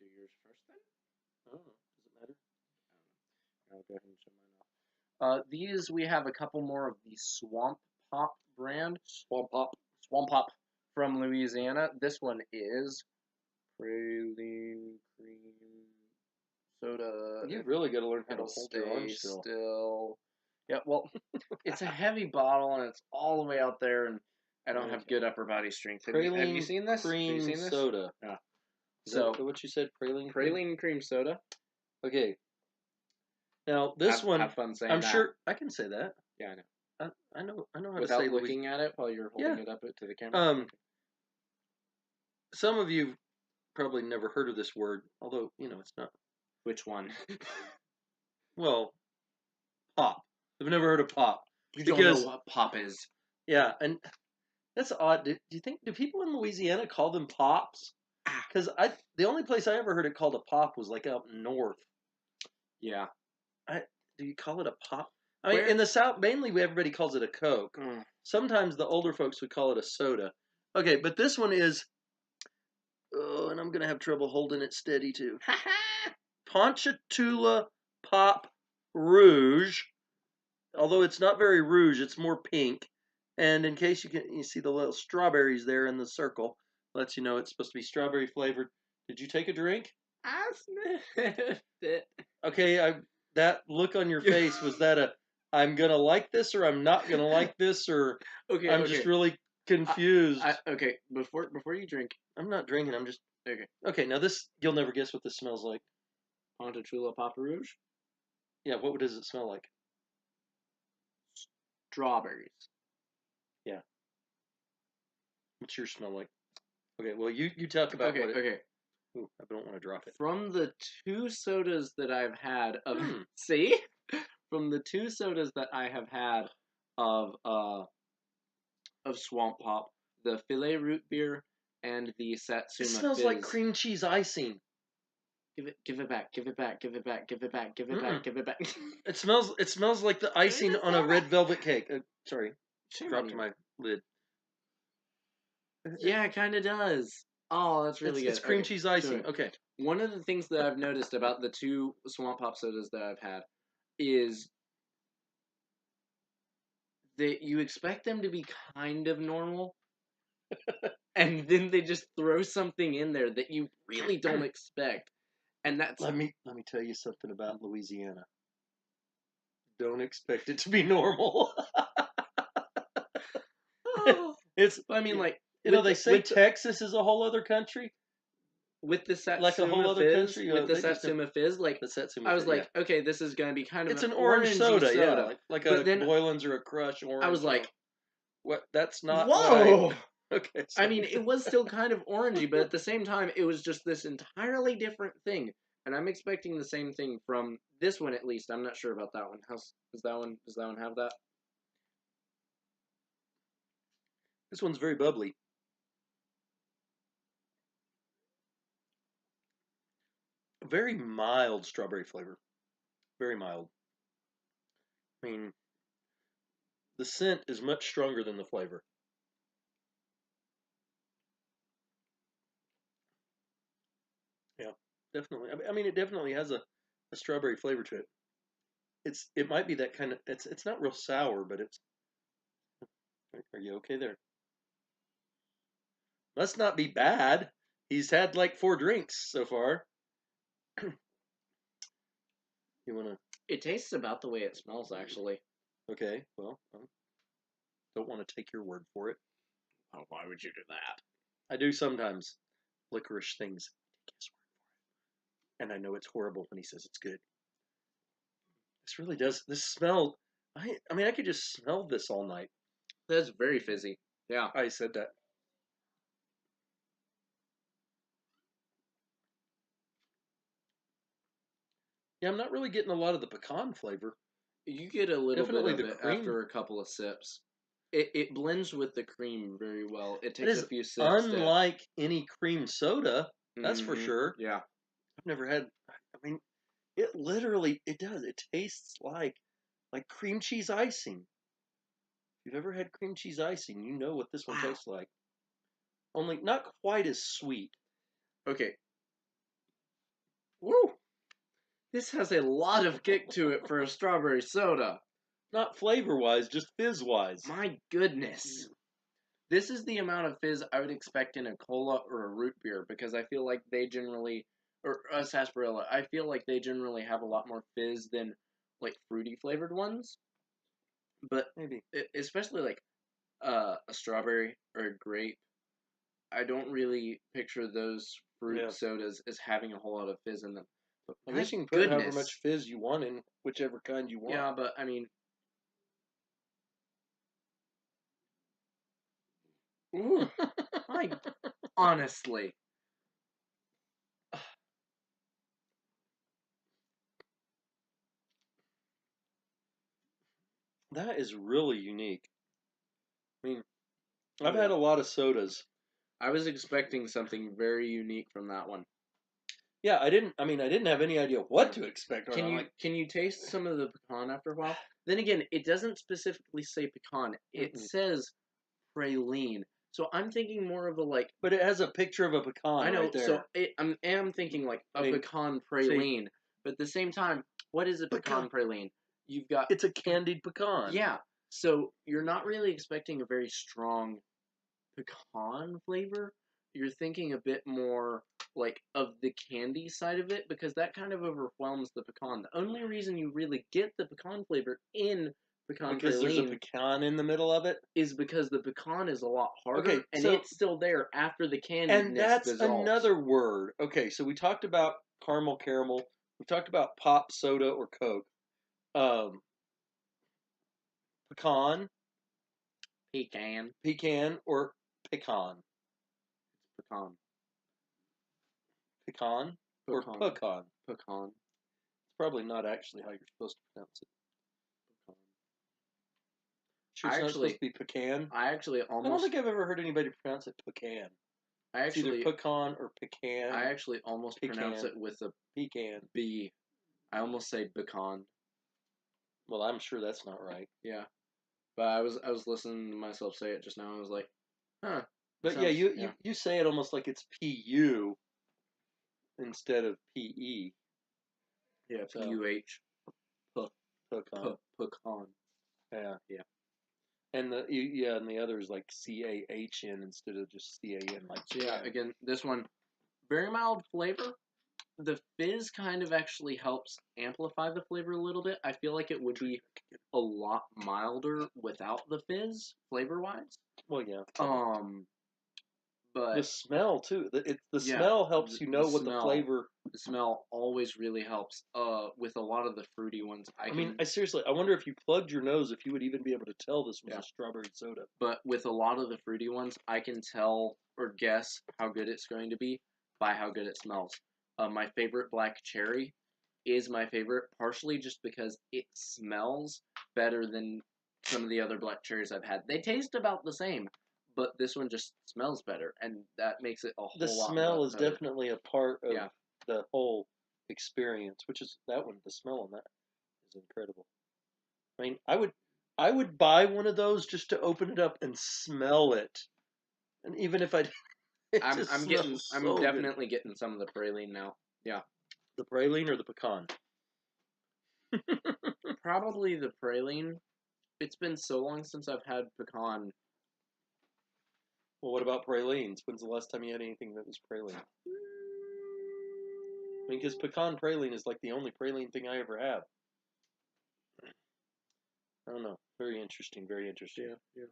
do yours first then? I don't know. Does it matter? I don't know. I'll go ahead and show mine off. These we have a couple more of the Swamp Pop brand. Swamp Pop from Louisiana. This one is praline cream soda. You've really got to learn how to It'll hold your stay arms still. still. Yeah, well, it's a heavy bottle and it's all the way out there, and I don't have good upper body strength. Have you seen this? Cream have you seen this? soda. Yeah. Is So that what you said? praline cream soda. Okay. Now this one, have fun saying I'm that. sure I can say that. Yeah, I know. I know how Without to say looking at it while you're holding it up to the camera. Some of you probably never heard of this word, although it's not. Which one? Well, pop. I've never heard of pop. You don't know what pop is. Yeah, and that's odd. Do people in Louisiana call them pops? Because the only place I ever heard it called a pop was like out north. Yeah. Do you call it a pop? I mean, in the South, mainly everybody calls it a Coke. Sometimes the older folks would call it a soda. Okay, but this one is, and I'm going to have trouble holding it steady too. Ponchatoula Pop Rouge. Although it's not very rouge, it's more pink. And in case you see the little strawberries there in the circle, lets you know it's supposed to be strawberry flavored. Did you take a drink? I sniffed it. Okay, that look on your face, was that a I'm gonna like this or I'm not gonna like this, or I'm just really confused? Okay, before you drink, I'm not drinking. I'm just okay. Okay, now this, you'll never guess what this smells like. Ponchatoula Papa Rouge. Yeah, what does it smell like? Strawberries. Yeah. What's your smell like? Okay, well you talk about what it. Okay. Ooh, I don't want to drop it. From the two sodas that I've had of see? From the two sodas that I have had of Swamp Pop, the Filet Root Beer and the Satsuma It smells Fizz. like cream cheese icing. Give it back. Give it back. Give it back. Give it back. Give it back. Give it back. It smells like the icing on a red velvet cake. Sorry, dropped my lid. Yeah, it kind of does. Oh, that's really good. It's cream cheese icing. Okay. One of the things that I've noticed about the two Swamp Pop sodas that I've had is that you expect them to be kind of normal, and then they just throw something in there that you really don't expect. And that's let me tell you something about Louisiana. Don't expect it to be normal. I mean, like, they say Texas is a whole other country. With the Satsuma like a whole other Fizz, country, with the Satsuma Fizz, like the Satsuma I was like, okay, this is gonna be kind of it's an orange soda, yeah, like a then, Boylan's or a Crush orange. I was like, what? That's not. Whoa. Okay. I mean, it was still kind of orangey, but at the same time, it was just this entirely different thing. And I'm expecting the same thing from this one, at least. I'm not sure about that one. Does that one have that? This one's very bubbly. Very mild strawberry flavor. Very mild. I mean, the scent is much stronger than the flavor. Yeah, definitely. I mean, it definitely has a strawberry flavor to it. It might be that kind of. It's not real sour, but it's. Are you okay there? Must not be bad. He's had like 4 drinks so far. You wanna? It tastes about the way it smells, actually. Okay, well, don't want to take your word for it. Oh, why would you do that? I do sometimes. Licorice things. Take his word for it. And I know it's horrible when he says it's good. This really does. This smell. I mean, I could just smell this all night. That's very fizzy. Yeah. I said that. Yeah, I'm not really getting a lot of the pecan flavor. You get a little bit of it after a couple of sips. It blends with the cream very well. It takes a few sips. Unlike any cream soda, that's for sure. Yeah. I've never had. I mean, it literally does. It tastes like cream cheese icing. If you've ever had cream cheese icing, you know what this one tastes like. Only not quite as sweet. Okay. Woo! This has a lot of kick to it for a strawberry soda. Not flavor-wise, just fizz-wise. My goodness. This is the amount of fizz I would expect in a cola or a root beer because I feel like they generally, or a sarsaparilla, I feel like they generally have a lot more fizz than like fruity flavored ones. But Maybe. especially like a strawberry or a grape, I don't really picture those fruit Yeah. sodas as having a whole lot of fizz in them. But I my guess you can put goodness. however much fizz you want in whichever kind you want. Yeah, but I mean, ooh, my honestly. That is really unique. I mean, I've Yeah. had a lot of sodas. I was expecting something very unique from that one. Yeah, I didn't have any idea what to expect. Can you taste some of the pecan after a while? Then again, it doesn't specifically say pecan. It says praline. So I'm thinking more of a like. But it has a picture of a pecan I know. right there. So I'm thinking like a pecan praline. But at the same time, what is a pecan praline? You've got. It's a candied pecan. Yeah. So you're not really expecting a very strong pecan flavor. You're thinking a bit more like of the candy side of it because that kind of overwhelms the pecan. The only reason you really get the pecan flavor in pecan because there's a praline pecan in the middle of it. is because the pecan is a lot harder Okay, and so- it's still there after the candy. And that's dissolves. another word. Okay, so we talked about caramel. We talked about pop soda or Coke. Pecan, Pecan or pecan. pecan Pecan or Pecan. pecan. pecan It's probably not actually how you're supposed to pronounce it. pecan. Sure, it's not supposed to be pecan. I actually I don't almost think I've ever heard anybody pronounce it pecan. It's either pecan or pecan. I actually almost pronounce it with a pecan. B. I almost say pecan. Well, I'm sure that's not right. Yeah, but I was listening to myself say it just now. I was like, huh. But yeah, you say it almost like it's pu instead of pe. Yeah, So, puh. pecan. Pecan. Yeah. Yeah. And the other is like CAHN instead of just CAN. Like So yeah, again, this one very mild flavor. The fizz kind of actually helps amplify the flavor a little bit. I feel like it would be a lot milder without the fizz, flavor wise. Well, yeah. But the smell too. The smell helps you know what the flavor. The smell always really helps. With a lot of the fruity ones, I seriously, I wonder if you plugged your nose, if you would even be able to tell this was a strawberry soda. But with a lot of the fruity ones, I can tell or guess how good it's going to be by how good it smells. My favorite black cherry is my favorite, partially just because it smells better than some of the other black cherries I've had. They taste about the same, but this one just smells better, and that makes it a whole lot better. The smell is definitely a part of the whole experience, which is that one. The smell on that is incredible. I mean, I would buy one of those just to open it up and smell it, and even if I, I'm definitely getting some of the praline now. Yeah, the praline or the pecan. Probably the praline. It's been so long since I've had pecan. Well, what about pralines? When's the last time you had anything that was praline? I mean, because pecan praline is like the only praline thing I ever have. I don't know. Very interesting. Very interesting. Yeah.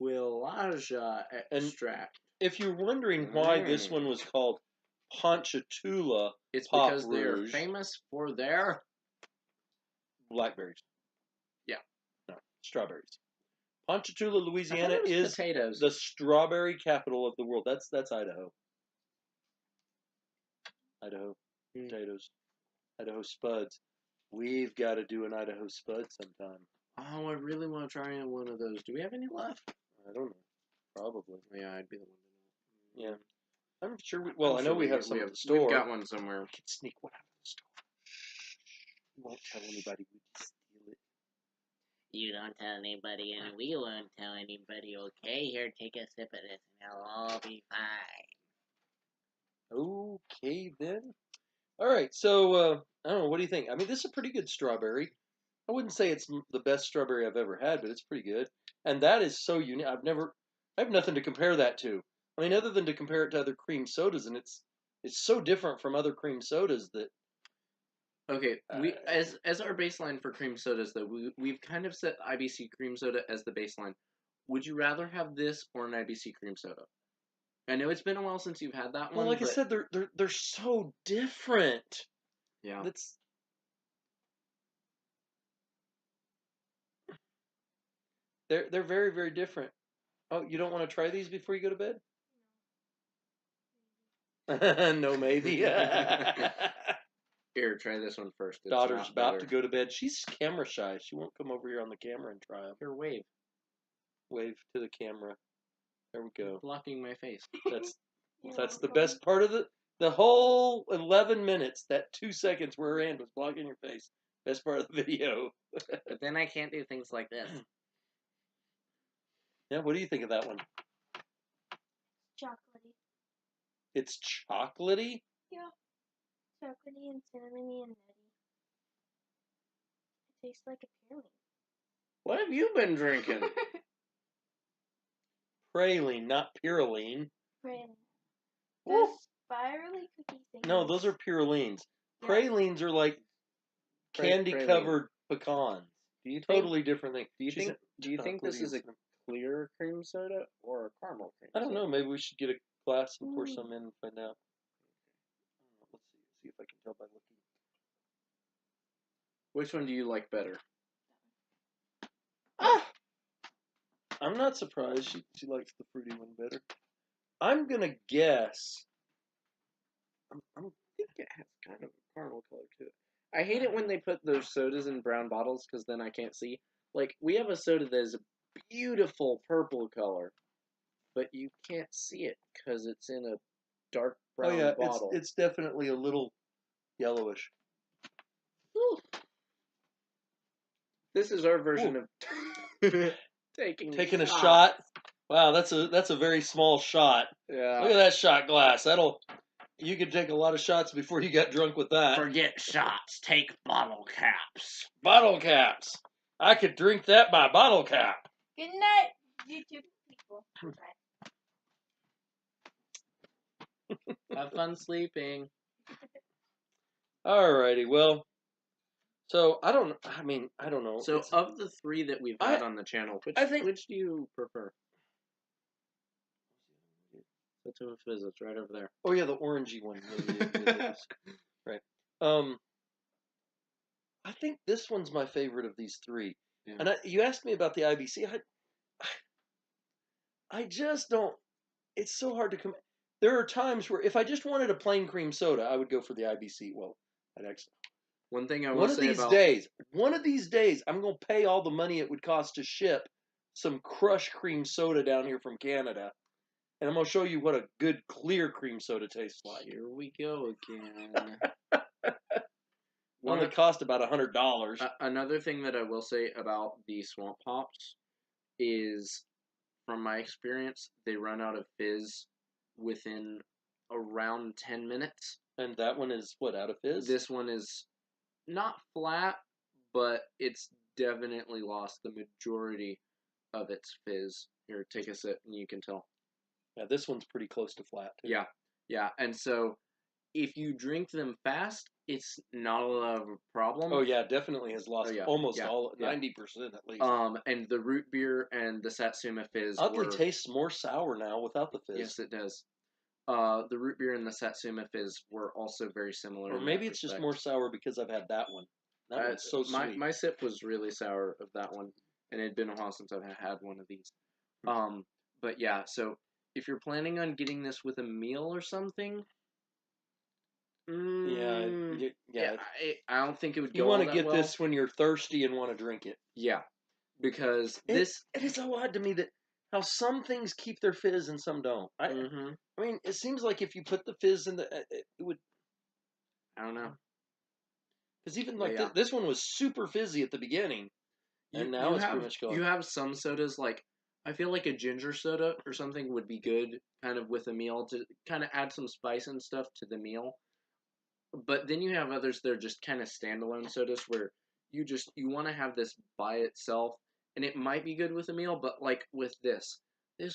Quillaja extract. If you're wondering why this one was called Ponchatoula, it's Pop because Rouge, they're famous for their blackberries. Yeah. No, strawberries. Ponchatoula, Louisiana is potatoes. the strawberry capital of the world. That's Idaho. Idaho potatoes. Idaho spuds. We've got to do an Idaho spud sometime. Oh, I really want to try one of those. Do we have any left? I don't know. Probably. Yeah, I'd be the one to know. Yeah. I'm sure I know we have some at the store. We've got one somewhere. We could sneak one out of the store. We won't tell anybody we steal it. You don't tell anybody, and we won't tell anybody, okay? Here, take a sip of this, and it'll all be fine. Okay. caved in. All right, so I don't know. What do you think? I mean, this is a pretty good strawberry. I wouldn't say it's the best strawberry I've ever had, but it's pretty good. And that is so unique. I have nothing to compare that to. I mean, other than to compare it to other cream sodas, and it's so different from other cream sodas that. Okay, we as our baseline for cream sodas, though, we've kind of set IBC cream soda as the baseline. Would you rather have this or an IBC cream soda? I know it's been a while since you've had that Well, one, like I but said, they're so different. yeah. They're very, very different. Oh, you don't want to try these before you go to bed? No, maybe. Here, try this one first. It's Daughter's not about better. to go to bed. She's camera shy. She won't come over here on the camera and try them. Here, wave. Wave to the camera. There we go. Blocking my face. That's the best part of the whole 11 minutes. That 2 seconds where her hand was blocking your face. Best part of the video. But then I can't do things like this. Yeah, what do you think of that one? Chocolatey. It's chocolatey? Yeah. Chocolatey and cinnamony and nutty. It tastes like a pearling. What have you been drinking? Praline, not pyrroline. Praline. Ooh. The spirally cookie thing. No, those are pyrrolines. Yeah. Pralines are like candy-covered pecans. Do you think? Totally different thing. Do you think this is a chocolatey. clear cream soda or a caramel cream? I don't know. Maybe we should get a glass and pour Mm. some in and find out. Let's see if I can tell by looking. Which one do you like better? Ah! I'm not surprised. She likes the fruity one better. I'm gonna guess. I think it has kind of a caramel color to it. I hate it when they put those sodas in brown bottles because then I can't see. Like, we have a soda that is a beautiful purple color, but you can't see it because it's in a dark brown Oh yeah, bottle. it's definitely a little yellowish. Ooh. This is our version of Taking a shot. Wow, that's a very small shot. Yeah. Look at that shot glass. You could take a lot of shots before you got drunk with that. Forget shots. Take bottle caps. Bottle caps. I could drink that by bottle cap. Good night, YouTube people. Have fun sleeping. Alrighty, well, so I don't know. So, of the three that we've had on the channel, which do you prefer? Sativa Fizz, it's right over there. Oh yeah, the orangey one. Yeah. Right. I think this one's my favorite of these three. Yeah. And you asked me about the IBC. I just don't. It's so hard to come. There are times where if I just wanted a plain cream soda, I would go for the IBC. Well, I'd actually. One thing I will One of say these about days, I'm gonna pay all the money it would cost to ship some crushed cream soda down here from Canada, and I'm gonna show you what a good clear cream soda tastes like. Here we go again. Only cost about $100. Another thing that I will say about the Swamp Pops is, from my experience, they run out of fizz within around 10 minutes. And that one is what, out of fizz? This one is not flat, but it's definitely lost the majority of its fizz. Here, take a sip and you can tell. Yeah, this one's pretty close to flat, too. Yeah. And so, if you drink them fast, it's not a lot of a problem. Oh yeah, definitely has lost almost all 90% at least. And the root beer and the Satsuma Fizz oddly tastes more sour now without the fizz. Yes, it does. The root beer and the Satsuma Fizz were also very similar. Or maybe it's just more sour because I've had that one. That one's so sweet. My sip was really sour of that one, and it had been a while since I've had one of these. But yeah, so if you're planning on getting this with a meal or something, I don't think it would go. You want to get this when you're thirsty and want to drink it. Yeah, because it is so odd to me that how some things keep their fizz and some don't. I mean, it seems like if you put the fizz in it would. I don't know. Because even like this one was super fizzy at the beginning, and now it's pretty much gone. You have some sodas like I feel like a ginger soda or something would be good, kind of with a meal to kind of add some spice and stuff to the meal. But then you have others that are just kind of standalone sodas where you want to have this by itself, and it might be good with a meal, but like with this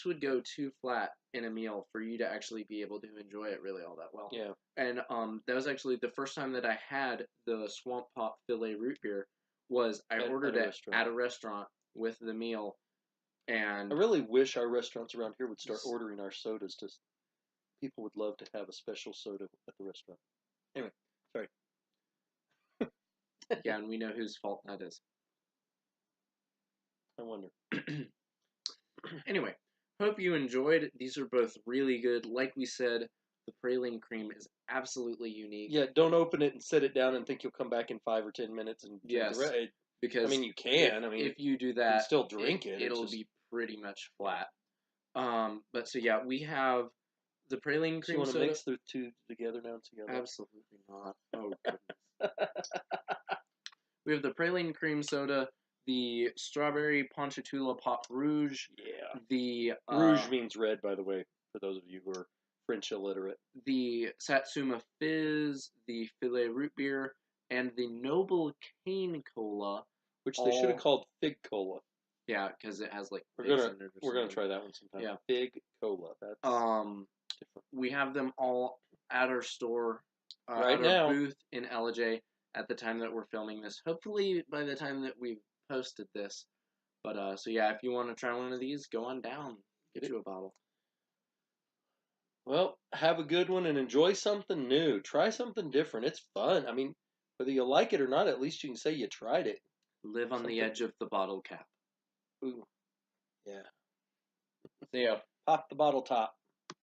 would go too flat in a meal for you to actually be able to enjoy it really all that well. Yeah. And that was actually the first time that I had the Swamp Pop Filet Root Beer. Was I ordered it at a restaurant with the meal, and I really wish our restaurants around here would start ordering our sodas. People would love to have a special soda at the restaurant. Anyway, sorry. yeah, and we know whose fault that is. I wonder. Anyway, hope you enjoyed. These are both really good. Like we said, the praline cream is absolutely unique. Yeah, don't open it and set it down and think you'll come back in 5 or 10 minutes and drink Yes, the rest. because I mean, you can. If you do you that, can still drink it. It'll be pretty much flat. But so yeah, we have the praline cream so you want to soda. mix the two together now and see how that... Absolutely not. Oh goodness. We have the praline cream soda, the strawberry Ponchatoula Pop Rouge. Yeah. The Rouge means red, by the way, for those of you who are French illiterate. The Satsuma Fizz, the Filet Root Beer, and the Noble Cane Cola. Which they should have called Fig Cola. Yeah, because it has like we're gonna try that one sometime. Yeah. Fig Cola. That's different. We have them all at our store, right at now. our booth in LJ at the time that we're filming this. Hopefully by the time that we've posted this. But so yeah, if you want to try one of these, go on down, get you a bottle. Well, have a good one and enjoy something new. Try something different. It's fun. I mean, whether you like it or not, at least you can say you tried it. Live on the edge of the bottle cap. Ooh. Yeah. See ya. Pop the bottle top.